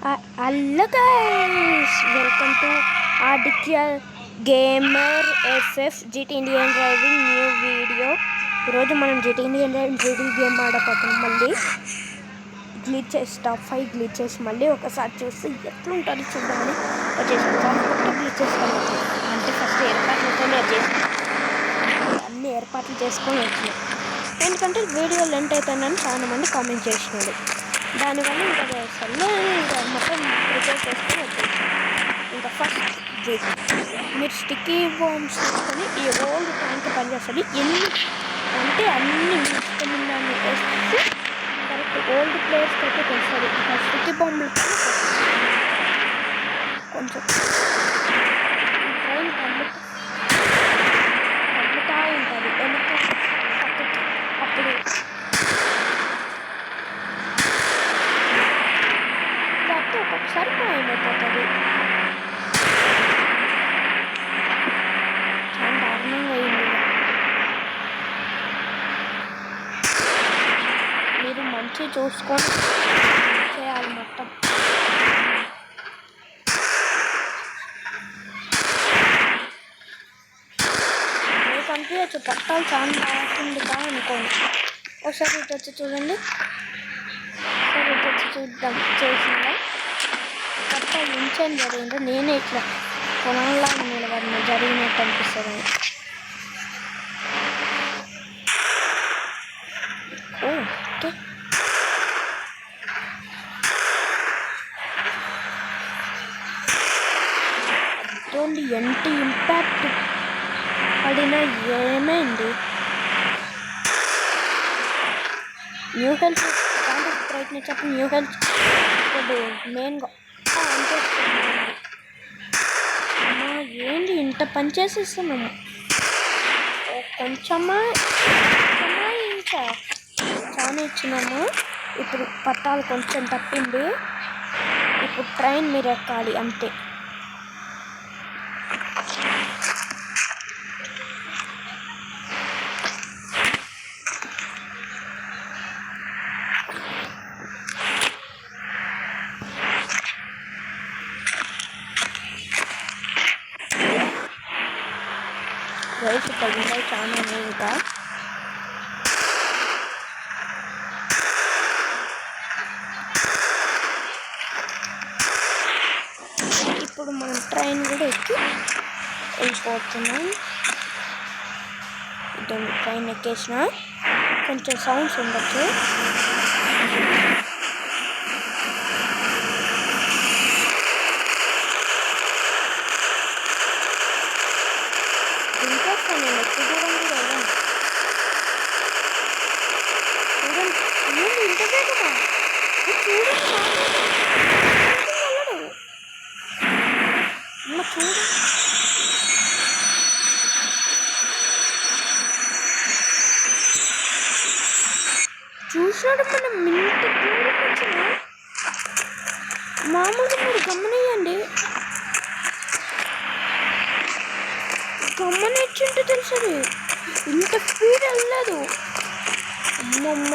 Hello guys, welcome to Aditya gamer FF GT Indian driving new video. ఈరోజు మనం GT Indian driving 3D game ఆడపోతున్నాం. మళ్ళీ glitches, top 5 glitches మళ్ళీ ఒకసారి చూస్తే ఎట్లుంటుంది చూద్దామని వచ్చేసాం. గ్లిచెస్ అంటే ఫస్ట్ ఏర్పాట్లతోనే అన్ని ఏర్పాట్లు చేసుకొని వచ్చినాం. ఎందుకంటే వీడియో లెంత్ అవుతుందని చాలా మంది కామెంట్ చేసినాడు. దానివల్ల ఇంకా చేస్తాను ఇంకా మొత్తం ప్రిపేర్ చేసుకొని వచ్చేసి ఇంకా ఫస్ట్ మీరు స్టిక్కీ బాంబ్స్ తీసుకొని ఈ ఓల్డ్ ట్యాంక్ పనిచేస్తుంది. ఎన్ని అంటే అన్ని ఇష్టం దాన్ని వేసి కరెక్ట్ ఓల్డ్ ప్లేయర్స్కి అయితే తెలుస్తుంది. ఇంకా స్టిక్కీ బాంబులు కొంచెం ట్రైన్ కలుగుతూ ఉంటుంది వెనక పక్కకి. అప్పుడు ఒక్కొక్కసారి మాయమైపోతుంది. చాలా దారుణంగా అయింది. మీరు మంచి చూసుకొని చేయాలి మొత్తం. మీకు కనిపించచ్చు పట్టాలు చాలా బాగుందిగా అనుకోండి. ఒకసారి ఇటు వచ్చి చూడండి. ఒకసారి ఇటు వచ్చి చూద్దాం చేసిందా పట్టాలు ఉంచని జరిగిందో. నేనే ఇట్లా కొనలా నిలబడిన జరిగినట్టు అనిపిస్తుంది. ఓకే, చూడండి ఎంత ఇంపాక్ట్ పడినా ఏమైంది. న్యూ హెల్త్ దాంట్లో ప్రయత్నించినప్పుడు న్యూ హెల్త్ ఇప్పుడు మెయిన్గా అనిపిస్తుంది. అమ్మా ఏంటి ఇంత పని చేసేస్తున్నాము. కొంచెమా ఇంకా చాలా ఇచ్చినాము. ఇప్పుడు పట్టాలు కొంచెం తప్పింది. ఇప్పుడు ట్రైన్ మీరు ఎక్కాలి అంతే. రైతు తగ్గినాయి చాలా ఇంకా. ఇప్పుడు మనం ట్రైన్ కూడా ఎక్కి వెళ్ళిపోతున్నాం. ట్రైన్ ఎక్కేసిన కొంచెం సౌండ్స్ ఉండొచ్చు. నేను ఎక్కువ దూరం కూడా వెళ్ళాను. చూడండి ఇంత వేగమా చూడండి. వెళ్ళడు అమ్మ చూడండి. చూసాడు మనం ఇంత దూరం వచ్చిన మామూలుగా మీరు గమనియండి. గమనించుంటే తెలుసది ఇంత స్పీడ్ వెళ్ళలేదు. అమ్మమ్మ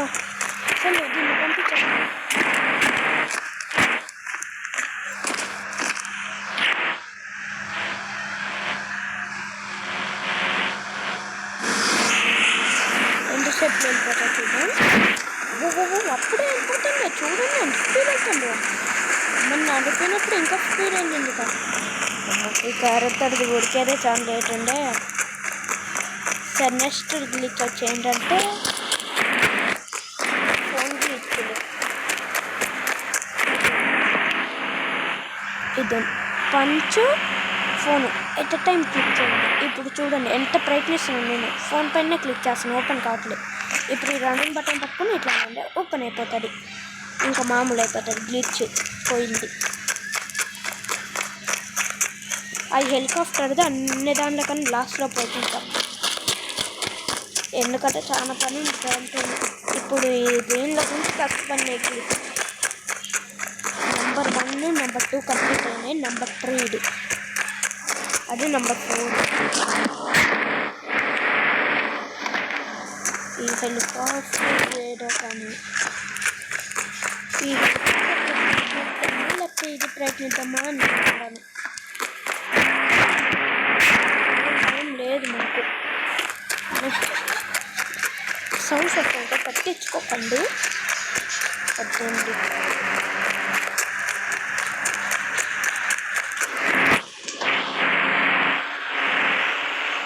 అసలు దీన్ని పంపించండి. ఎంతసేపు వెళ్ళిపోతా చూద్దాం. అప్పుడే వెళ్ళిపోతుంది చూడండి. ఎంత స్పీడ్ వెళ్తుంది. మొన్న నడిపోయినప్పుడు ఇంకా స్పీడ్ వెళ్ళింది కదా. ఈ కారతడిది ఉడికేదే చాలా లేట్ ఉండే. సార్ నెక్స్ట్ గ్లిచ్ వచ్చి ఏంటంటే ఫోన్ గ్లిచ్లు. ఇది punch phone at time click చేయండి. ఇప్పుడు చూడండి ఎంత ప్రయత్నిస్తున్నాను నేను. ఫోన్ పైన క్లిక్ చేస్తాను, ఓపెన్ కావట్లేదు. ఇప్పుడు ఈ రన్నింగ్ బటన్ పట్టుకొని ఇట్లా ఉండే ఓపెన్ అయిపోతుంది. ఇంకా మామూలు అయిపోతుంది. గ్లిచ్ పోయింది. ఆ హెలికాప్టర్ది అన్ని దాంట్లో కానీ లాస్ట్లో పోతుంటాం. ఎందుకంటే చాలా పని ఉంటుంది. ఇప్పుడు ఈ దీనిలో గురించి తక్కువ పని ఎక్కి నెంబర్ 1 నెంబర్ 2 కంప్లీట్ అయినాయి. నెంబర్ 3 ఇది, అది నెంబర్ 4. ఈ హెలికాప్టర్ ఏదో కానీ ఈ హెలికాప్టర్ ప్రయత్నిద్దామా అని అనుకున్నాను. ఏం లేదు మనకు. సౌండ్స్ వస్తుంటే పట్టించుకోకండి. వద్దండి.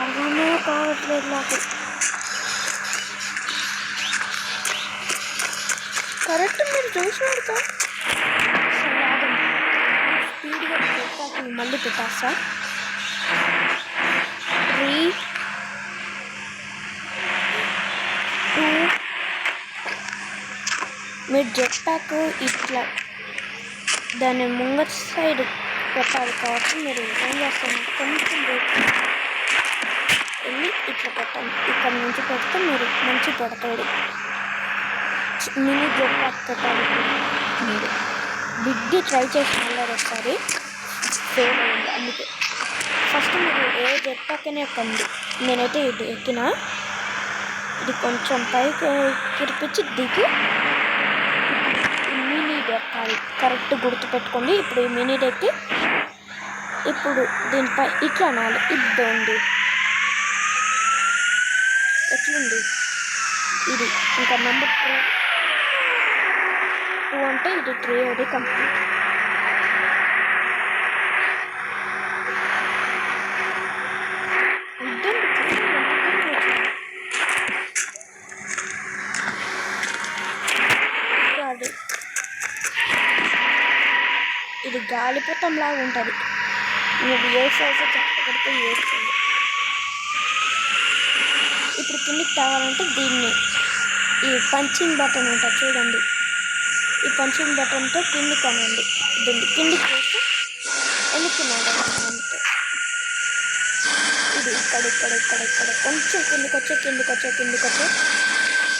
అలానే కావట్లేదు నాకు. కరెక్ట్ మీరు చూసినారు కదా. స్పీడ్గా పెట్టాక మళ్ళీ పెట్టేస్తా. 3, 2 మీరు జెట్ ప్యాక్ ఇట్లా దాన్ని ముంగటి సైడ్ పెట్టాలి కాబట్టి మీరు ఏం చేస్తారు, కొంచెం వెళ్ళి ఇట్లా పెట్టండి. ఇక్కడ నుంచి పెడితే మీరు మంచి పడతాడు. మినీ జెట్ ప్యాక్ పెట్టాలి. మీరు బిగ్గి ట్రై చేసి మళ్ళీ ఒకసారి ఫెయిల్ అయింది. అందుకే ఫస్ట్ మీరు ఏ జెట్ ప్యాక్ అయినా ఎక్కండి. నేనైతే ఇది ఎక్కిన. ఇది కొంచెం పైకి కిరిపించి దిగి మినీడ్ ఎక్కాలి. కరెక్ట్ గుర్తుపెట్టుకోండి. ఇప్పుడు ఈ మినీడ్ ఎక్కి ఇప్పుడు దీనిపై ఇట్లా అనాలి. ఇద్దండి. ఎట్లుంది ఇది? ఇంకా నెంబర్ 2 అంటే ఇది 3 అది కంప్లీట్. ఇది గాలిపటం లాగా ఉంటుంది. మీరు వేసేసి చక్కబడితే వేస్తుంది. ఇప్పుడు కిందికి తాగాలంటే దీన్ని ఈ పంచింగ్ బటన్ ఉంటుంది చూడండి. ఈ పంచింగ్ బటన్తో కిందికి అనండి. దీన్ని కిందికి వేసి వెనక్కి నడవండి. ఇది ఇక్కడ కొంచెం కిందికి వచ్చే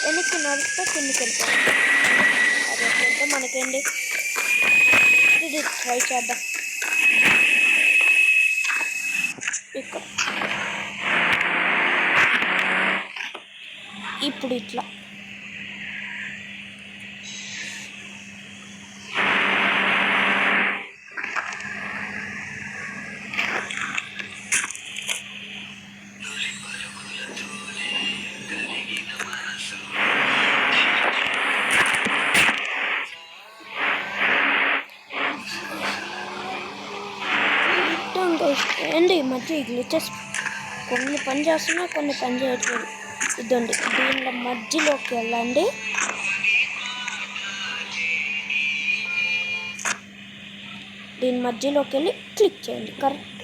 వెనక్కి నడిస్తే కిందికి వెళ్ళిపోవాలి. అది ఎట్లంటే మనకేంటి, ఇది ట్రై చేద్దాం. ఇక్కడ ఇప్పుడు ఇట్లా ఏంటి ఈ మధ్య ఈ గ్లిచెస్ కొన్ని పని చేస్తున్నా, కొన్ని పని చేయట్లేదు. ఇదండి, దీనిలో మధ్యలోకి వెళ్ళండి. దీని మధ్యలోకి వెళ్ళి క్లిక్ చేయండి. కరెక్ట్.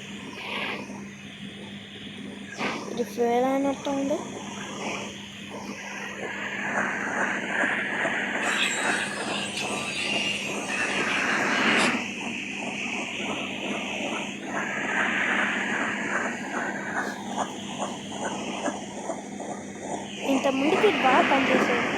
ఇది ఫెయిల్ అయినట్టు ఉంది. ఇంత ముందుకి బాగా పనిచేసేది.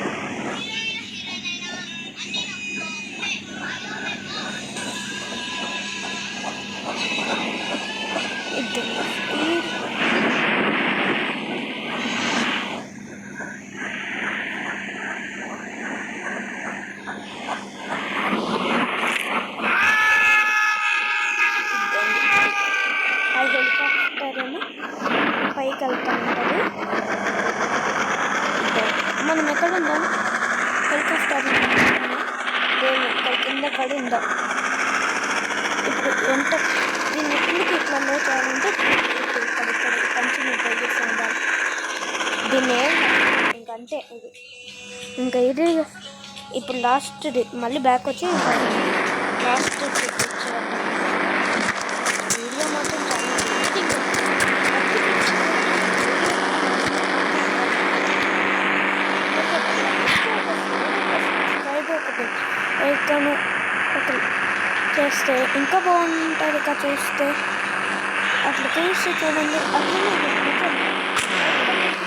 హెలికాప్టర్ ఏమో పైకి వెళ్తూ ఉంటుంది. మనం ఎక్కడ ఉందాం? హెలికాప్టర్ లేదు, ఇక్కడ కింద పడి ఉందాం. ఇప్పుడు ఎంత దీన్ని కిందకి ఇట్లా లో చేయాలంటే ఇక్కడ కంటిన్యూ చేస్తూ ఉండాలి. దీన్ని ఇంకంతే. ఇంకా ఇది ఇప్పుడు లాస్ట్ది మళ్ళీ బ్యాక్ వచ్చి ఇంకా లాస్ట్ వీడియో మాత్రం చాలా ఒకటి చేస్తే ఇంకా బాగుంటుంది. ఇక చూస్తే అట్లా చూస్తే చూడండి, అట్లనే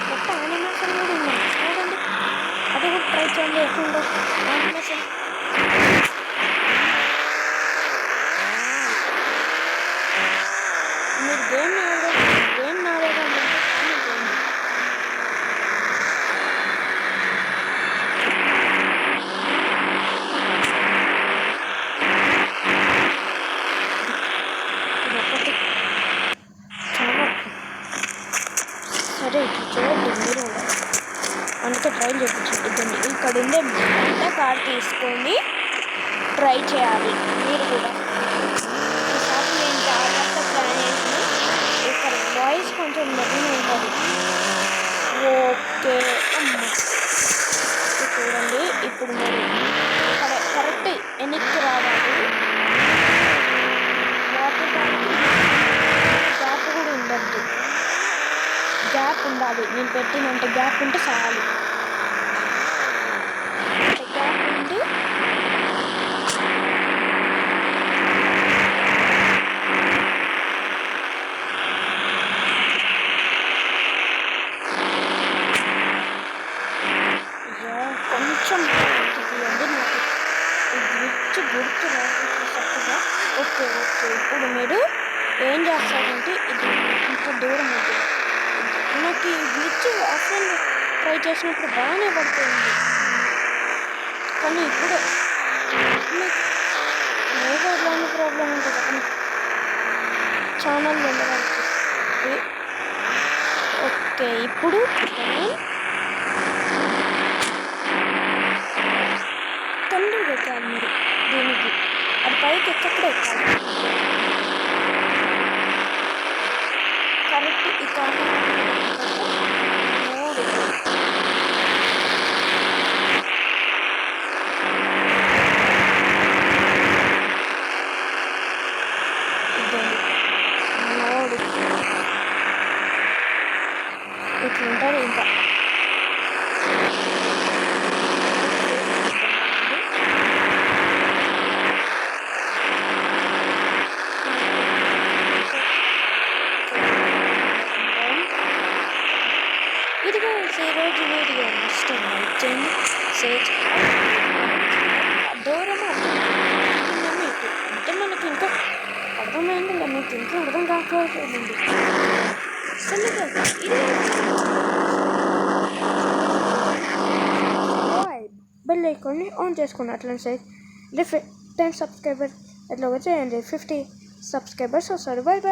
కొత్త యానిమేషన్ కూడా ఉంది చూడండి. అది కూడా ట్రై చేయండి. ఎట్లుందో యానిమేషన్. మీరు గేమ్ ఆడేదంటే చేసుకొని ట్రై చేయాలి మీరు కూడా. ఈసారి నేను జాగ్రత్త ప్లాన్ చేసిన ఇక్కడ వాయిస్ కొంచెం మెరుగు ఉంటుంది. ఓకే అమ్మ చూడండి, ఇప్పుడు మీరు కరెక్ట్ వెనక్కి రావాలి. వాటర్ గ్యాప్ కూడా ఉండద్దు, గ్యాప్ ఉండాలి. నేను పెట్టినంత గ్యాప్ ఉంటే చాలు. గ్యాప్ ఉండి కొంచెం తీయండి, నాకు గుర్తు చక్కగా. ఓకే ఓకే, ఇప్పుడు మీరు ఏం చేస్తారంటే ఇది ఇంత దూరం ఉంది. నాకు ఈ గ్లిచ్ ఆఫ్లైన్ ట్రై చేసినప్పుడు బాగానే పడుతుంది, కానీ ఇప్పుడు ఏదో ఇలాంటి ప్రాబ్లం ఉంటుంది కానీ ఛానల్ వెళ్ళడానికి. ఓకే ఇప్పుడు తొందరగా పెట్టాలి మీరు దీనికి, అది పైకి ఎక్కడే ఎక్కాలి కరెక్ట్. ఈ కారణం 3 ఇట్లుంటారు. ఇంకా ఇదిగో ఈరోజు వీడియో ఇష్టం వచ్చింది దూరం మీకు అంటే మనకి ఇంకా అర్థమైంది, మీకు ఇంకా అర్థం కాకపోతుంది. బెల్ ఐకాన్ని ఆన్ చేసుకుని అట్లనే 10 సబ్స్క్రైబర్ ఎట్లా వచ్చాయండి, 50 సబ్స్క్రైబర్స్ వస్తారు. By by.